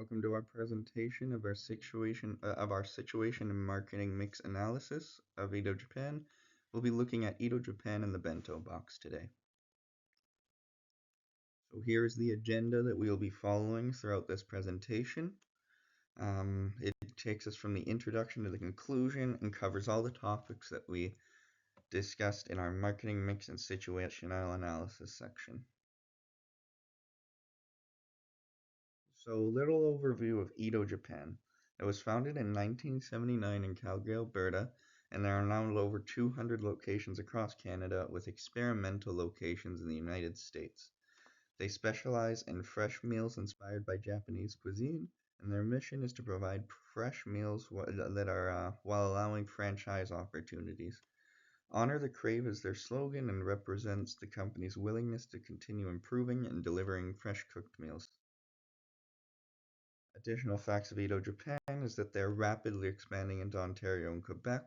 Welcome to our presentation of our situation and marketing mix analysis of Edo Japan. We'll be looking at Edo Japan and the bento box today. So here's the agenda that we will be following throughout this presentation. It takes us from the introduction to the conclusion and covers all the topics that we discussed in our marketing mix and situational analysis section. So, little overview of Edo Japan. It was founded in 1979 in Calgary, Alberta, and there are now over 200 locations across Canada with experimental locations in the United States. They specialize in fresh meals inspired by Japanese cuisine, and their mission is to provide fresh meals that are while allowing franchise opportunities. Honor the Crave is their slogan and represents the company's willingness to continue improving and delivering fresh cooked meals. Additional facts of Edo Japan is that they are rapidly expanding into Ontario and Quebec,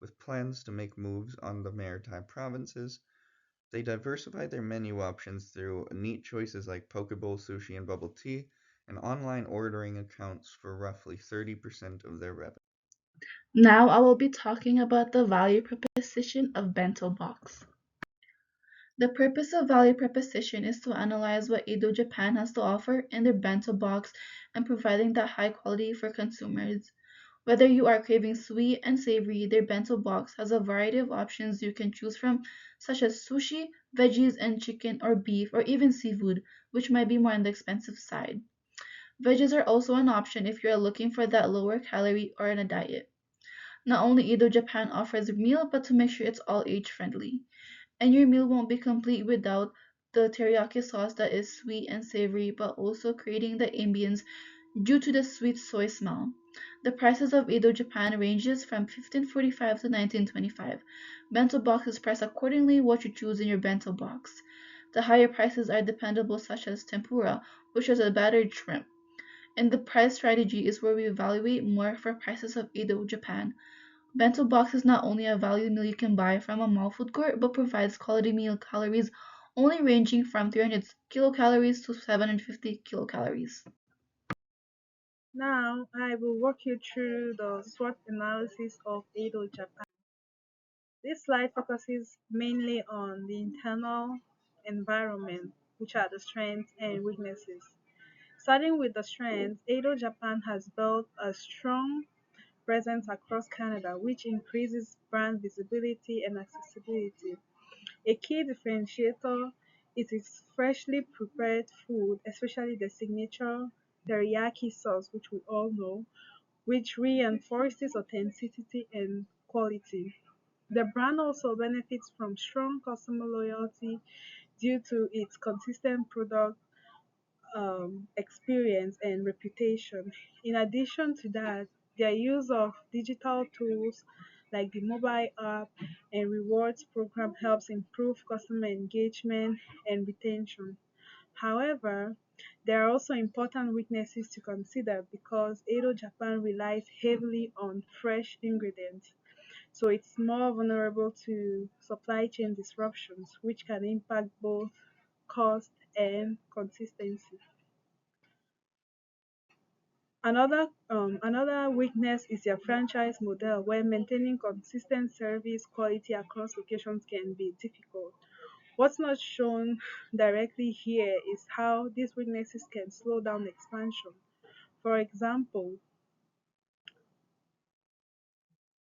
with plans to make moves on the maritime provinces. They diversify their menu options through neat choices like poke bowl, sushi, and bubble tea, and online ordering accounts for roughly 30% of their revenue. Now I will be talking about the value proposition of bento box. The purpose of value proposition is to analyze what Edo Japan has to offer in their bento box and providing that high quality for consumers. Whether you are craving sweet and savory, their bento box has a variety of options you can choose from, such as sushi, veggies and chicken or beef, or even seafood, which might be more on the expensive side. Veggies are also an option if you are looking for that lower calorie or in a diet. Not only Edo Japan offers a meal, but to make sure it's all age friendly. And your meal won't be complete without the teriyaki sauce that is sweet and savory, but also creating the ambience due to the sweet soy smell. The prices of Edo Japan ranges from 1545 to 1925. Bento box is priced accordingly what you choose in your bento box. The higher prices are dependable such as tempura, which is a battered shrimp. And the price strategy is where we evaluate more for prices of Edo Japan. Bento box is not only a value meal you can buy from a mall food court, but provides quality meal calories only ranging from 300 kilocalories to 750 kilocalories. Now, I will walk you through the SWOT analysis of Edo Japan. This slide focuses mainly on the internal environment, which are the strengths and weaknesses. Starting with the strengths, Edo Japan has built a strong presence across Canada, which increases brand visibility and accessibility. A key differentiator is its freshly prepared food, especially the signature teriyaki sauce, which we all know, which reinforces authenticity and quality. The brand also benefits from strong customer loyalty due to its consistent product experience and reputation. In addition to that, their use of digital tools like the mobile app and rewards program helps improve customer engagement and retention. However, there are also important weaknesses to consider because Edo Japan relies heavily on fresh ingredients, so it's more vulnerable to supply chain disruptions, which can impact both cost and consistency. Another weakness is their franchise model, where maintaining consistent service quality across locations can be difficult. What's not shown directly here is how these weaknesses can slow down expansion. For example,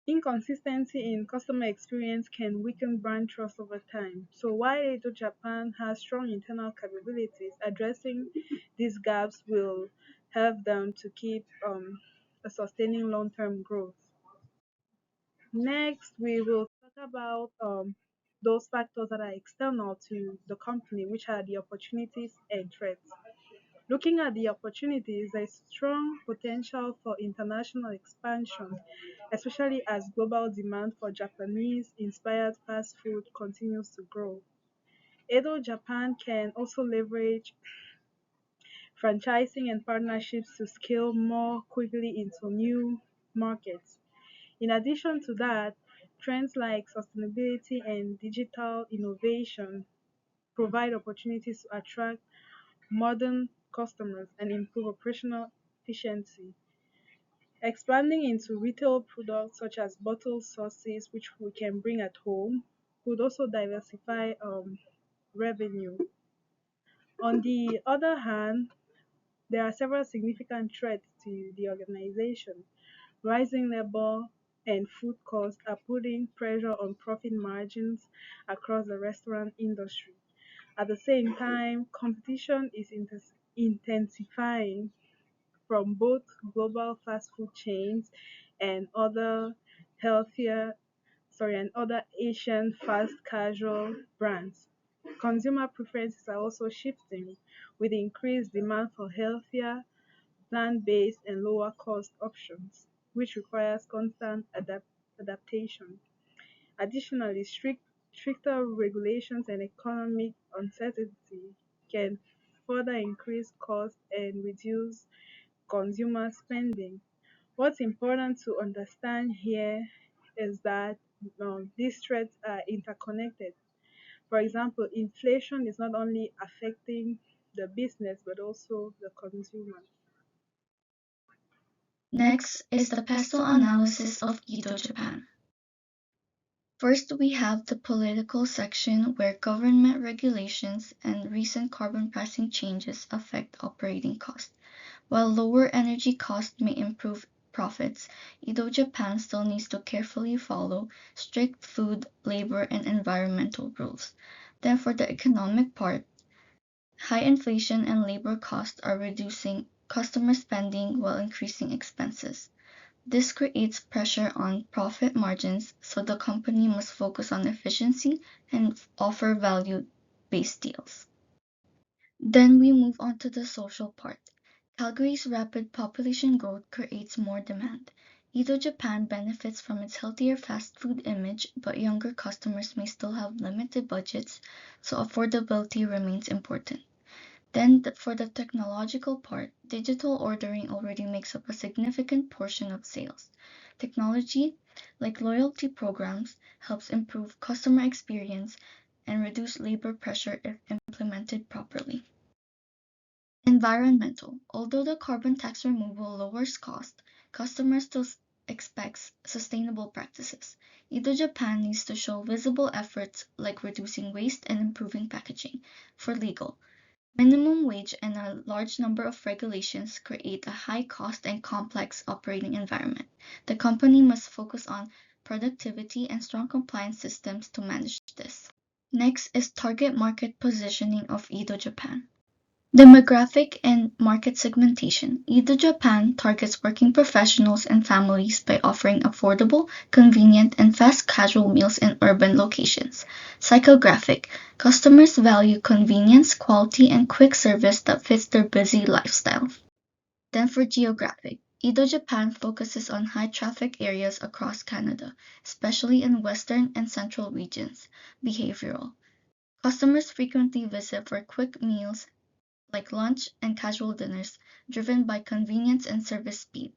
inconsistency in customer experience can weaken brand trust over time. So while Edo Japan has strong internal capabilities, addressing these gaps will help them to keep sustaining long-term growth. Next, we will talk about those factors that are external to the company, which are the opportunities and threats. Looking at the opportunities, there is strong potential for international expansion, especially as global demand for Japanese inspired fast food continues to grow. Edo Japan can also leverage franchising and partnerships to scale more quickly into new markets. In addition to that, trends like sustainability and digital innovation provide opportunities to attract modern customers and improve operational efficiency. Expanding into retail products such as bottled sauces, which we can bring at home, could also diversify revenue. On the other hand, there are several significant threats to the organization. Rising labor and food costs are putting pressure on profit margins across the restaurant industry. At the same time, competition is intensifying from both global fast food chains and healthier, other Asian fast casual brands. Consumer preferences are also shifting with increased demand for healthier, plant-based and lower cost options, which requires constant adaptation. Additionally, stricter regulations and economic uncertainty can further increase costs and reduce consumer spending. What's important to understand here is that these threats are interconnected. For example, inflation is not only affecting the business but also the consumer. Next is the peso analysis of Edo, Japan. First, we have the political section where government regulations and recent carbon pricing changes affect operating costs. While lower energy costs may improve profits, Edo, Japan still needs to carefully follow strict food, labor, and environmental rules. Then for the economic part, high inflation and labor costs are reducing customer spending while increasing expenses. This creates pressure on profit margins, so the company must focus on efficiency and offer value-based deals. Then we move on to the social part. Calgary's rapid population growth creates more demand. Edo, Japan benefits from its healthier fast food image, but younger customers may still have limited budgets, so affordability remains important. Then for the technological part, digital ordering already makes up a significant portion of sales. Technology, like loyalty programs, helps improve customer experience and reduce labor pressure if implemented properly. Environmental. Although the carbon tax removal lowers cost, customers still expect sustainable practices. Edo, Japan needs to show visible efforts like reducing waste and improving packaging. For legal, minimum wage and a large number of regulations create a high cost and complex operating environment. The company must focus on productivity and strong compliance systems to manage this. Next is target market positioning of Edo, Japan. Demographic and market segmentation. Edo, Japan targets working professionals and families by offering affordable, convenient, and fast casual meals in urban locations. Psychographic. Customers value convenience, quality, and quick service that fits their busy lifestyle. Then for geographic. Edo, Japan focuses on high traffic areas across Canada, especially in western and central regions. Behavioral. Customers frequently visit for quick meals like lunch and casual dinners, driven by convenience and service speed.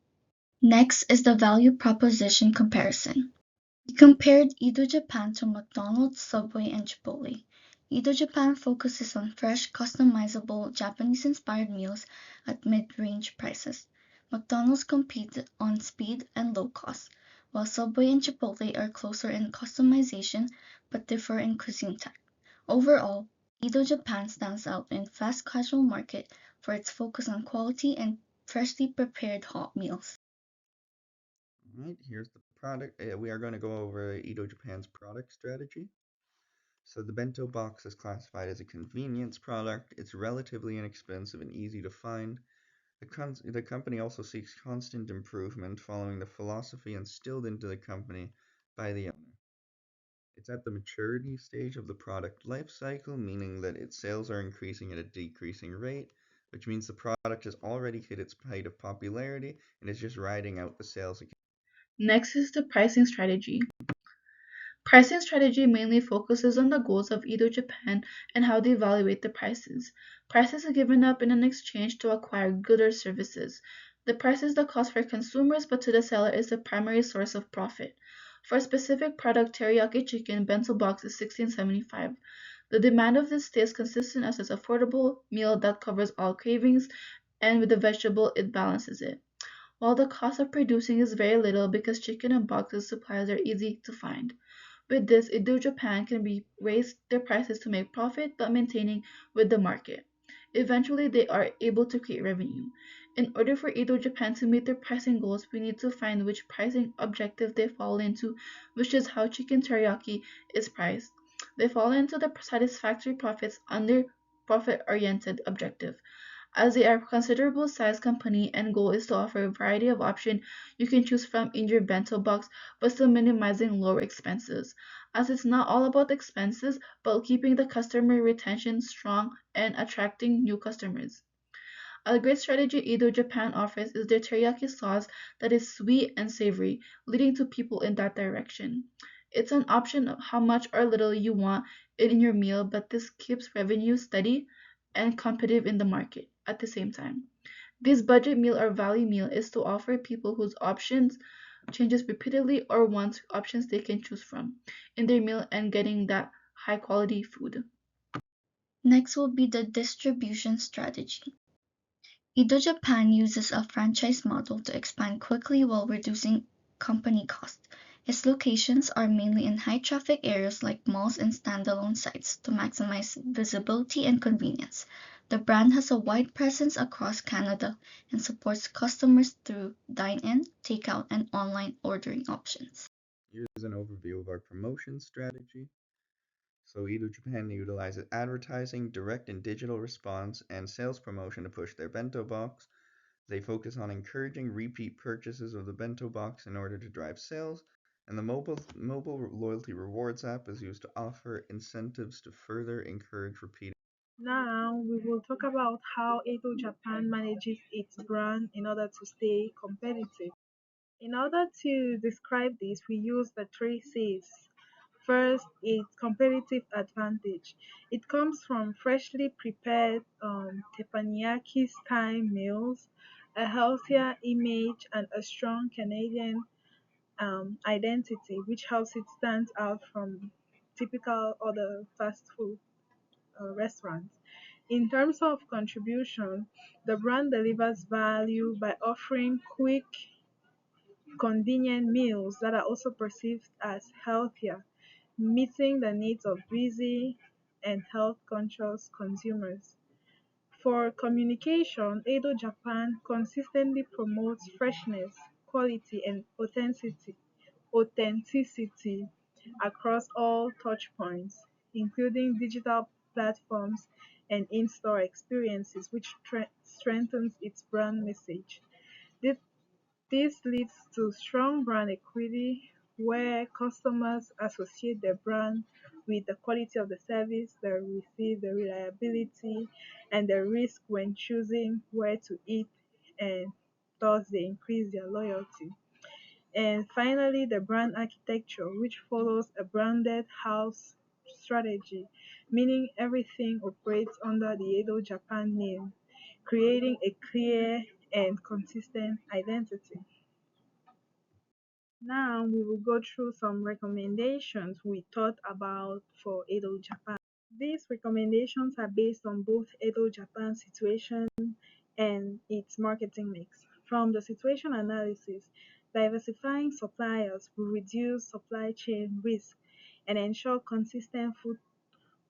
Next is the value proposition comparison. We compared Edo, Japan to McDonald's, Subway, and Chipotle. Edo, Japan focuses on fresh, customizable, Japanese-inspired meals at mid-range prices. McDonald's competes on speed and low cost, while Subway and Chipotle are closer in customization but differ in cuisine type. Overall, Edo, Japan stands out in fast casual market for its focus on quality and freshly prepared hot meals. Alright, here's the product. We are going to go over Edo Japan's product strategy. So the bento box is classified as a convenience product. It's relatively inexpensive and easy to find. The company also seeks constant improvement following the philosophy instilled into the company by the owner. It's at the maturity stage of the product life cycle, meaning that its sales are increasing at a decreasing rate, which means the product has already hit its height of popularity and is just riding out the sales again. Next is the pricing strategy. Pricing strategy mainly focuses on the goals of Edo, Japan and how they evaluate the prices. Prices are given up in an exchange to acquire goods or services. The price is the cost for consumers, but to the seller is the primary source of profit. For a specific product, teriyaki chicken bento box is $16.75. The demand of this stays consistent as its affordable meal that covers all cravings and with the vegetable, it balances it. While the cost of producing is very little because chicken and boxes supplies are easy to find. With this, Edo Japan can be raise their prices to make profit but maintaining with the market. Eventually, they are able to create revenue. In order for Edo Japan to meet their pricing goals, we need to find which pricing objective they fall into, which is how chicken teriyaki is priced. They fall into the satisfactory profits under profit-oriented objective. As they are a considerable size company and goal is to offer a variety of options you can choose from in your bento box, but still minimizing lower expenses. As it's not all about expenses, but keeping the customer retention strong and attracting new customers. A great strategy Edo Japan offers is their teriyaki sauce that is sweet and savory, leading to people in that direction. It's an option of how much or little you want it in your meal, but this keeps revenue steady and competitive in the market at the same time. This budget meal or value meal is to offer people whose options changes repeatedly or want options they can choose from in their meal and getting that high quality food. Next will be the distribution strategy. Edo Japan uses a franchise model to expand quickly while reducing company costs. Its locations are mainly in high traffic areas like malls and standalone sites to maximize visibility and convenience. The brand has a wide presence across Canada and supports customers through dine-in, takeout, and online ordering options. Here's an overview of our promotion strategy. So Edo Japan utilizes advertising, direct and digital response, and sales promotion to push their bento box. They focus on encouraging repeat purchases of the bento box in order to drive sales, and the mobile loyalty rewards app is used to offer incentives to further encourage repeat. Now we will talk about how Edo Japan manages its brand in order to stay competitive. In order to describe this, we use the three C's. First, its competitive advantage. It comes from freshly prepared teppanyaki style meals, a healthier image, and a strong Canadian identity, which helps it stand out from typical other fast food restaurants. In terms of contribution, the brand delivers value by offering quick, convenient meals that are also perceived as healthier, meeting the needs of busy and health conscious consumers. For communication, Edo Japan consistently promotes freshness, quality, and authenticity across all touchpoints, including digital platforms and in-store experiences, which strengthens its brand message. This, this leads to strong brand equity, where customers associate their brand with the quality of the service they receive, the reliability, and the risk when choosing where to eat, and thus they increase their loyalty. And finally, the brand architecture, which follows a branded house strategy, meaning everything operates under the Edo Japan name, creating a clear and consistent identity. Now we will go through some recommendations we thought about for Edo Japan. These recommendations are based on both Edo Japan's situation and its marketing mix. From the situation analysis, diversifying suppliers will reduce supply chain risk and ensure consistent food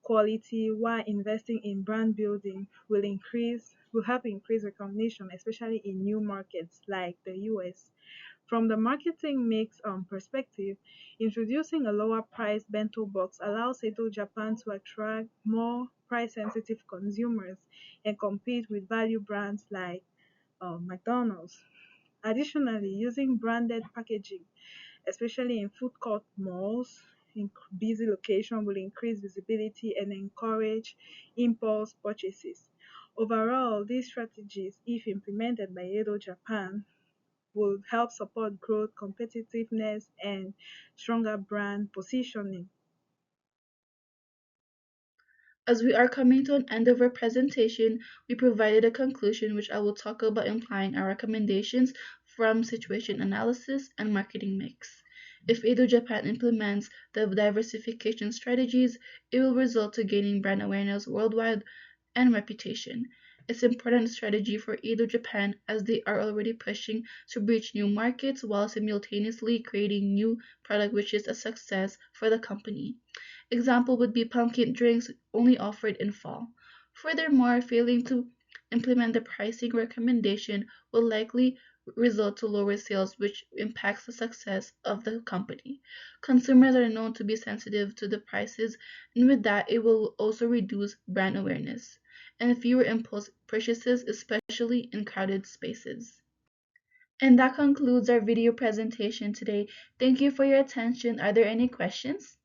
quality, while investing in brand building will help increase recognition, especially in new markets like the US. From the marketing mix perspective, introducing a lower price bento box allows Edo Japan to attract more price sensitive consumers and compete with value brands like McDonald's. Additionally, using branded packaging, especially in food court malls, in busy locations, will increase visibility and encourage impulse purchases. Overall, these strategies, if implemented by Edo Japan, will help support growth, competitiveness, and stronger brand positioning. As we are coming to an end of our presentation, we provided a conclusion which I will talk about implying our recommendations from situation analysis and marketing mix. If Edo Japan implements the diversification strategies, it will result to gaining brand awareness worldwide and reputation. It's an important strategy for Edo Japan as they are already pushing to reach new markets while simultaneously creating new product which is a success for the company. Example would be pumpkin drinks only offered in fall. Furthermore, failing to implement the pricing recommendation will likely result to lower sales, which impacts the success of the company. Consumers are known to be sensitive to the prices, and with that, it will also reduce brand awareness and fewer impulse purchases, especially in crowded spaces. And that concludes our video presentation today. Thank you for your attention. Are there any questions?